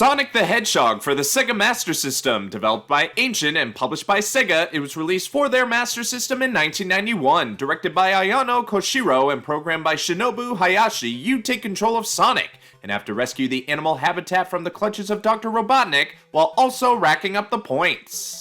Sonic the Hedgehog for the Sega Master System. Developed by Ancient and published by Sega, it was released for their Master System in 1991. Directed by Ayano Koshiro and programmed by Shinobu Hayashi, you take control of Sonic and have to rescue the animal habitat from the clutches of Dr. Robotnik while also racking up the points.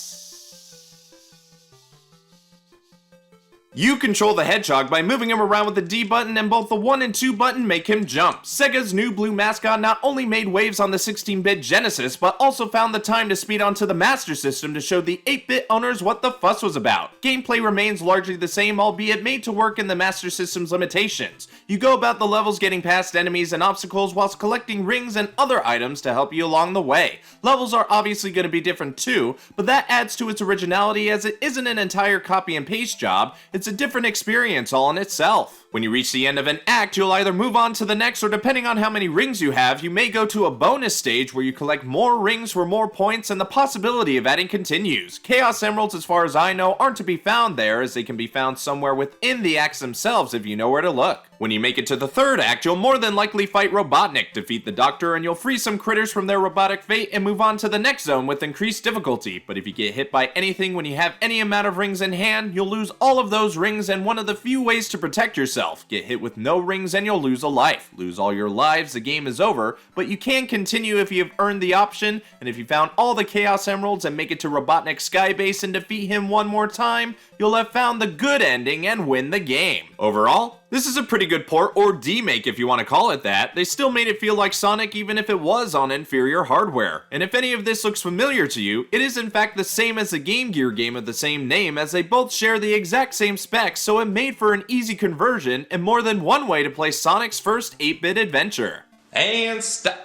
You control the Hedgehog by moving him around with the D button, and both the 1 and 2 button make him jump. Sega's new blue mascot not only made waves on the 16-bit Genesis, but also found the time to speed onto the Master System to show the 8-bit owners what the fuss was about. Gameplay remains largely the same, albeit made to work in the Master System's limitations. You go about the levels getting past enemies and obstacles whilst collecting rings and other items to help you along the way. Levels are obviously going to be different too, but that adds to its originality as it isn't an entire copy and paste job. It's a different experience all in itself. When you reach the end of an act, you'll either move on to the next, or depending on how many rings you have, you may go to a bonus stage where you collect more rings for more points, and the possibility of adding continues. Chaos Emeralds, as far as I know, aren't to be found there, as they can be found somewhere within the acts themselves if you know where to look. When you make it to the third act, you'll more than likely fight Robotnik, defeat the Doctor, and you'll free some critters from their robotic fate and move on to the next zone with increased difficulty. But if you get hit by anything when you have any amount of rings in hand, you'll lose all of those rings, and one of the few ways to protect yourself. Get hit with no rings and you'll lose a life. Lose all your lives, the game is over, but you can continue if you have earned the option, and if you found all the Chaos Emeralds and make it to Robotnik's skybase and defeat him one more time, you'll have found the good ending and win the game. Overall, this is a pretty good port, or demake if you want to call it that. They still made it feel like Sonic even if it was on inferior hardware. And if any of this looks familiar to you, it is in fact the same as the Game Gear game of the same name, as they both share the exact same specs, so it made for an easy conversion and more than one way to play Sonic's first 8-bit adventure. And stop.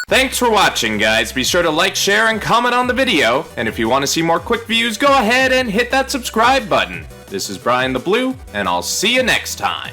Thanks for watching, guys. Be sure to like, share, and comment on the video. And if you want to see more quick views, go ahead and hit that subscribe button. This is BrianTheBlue, and I'll see you next time.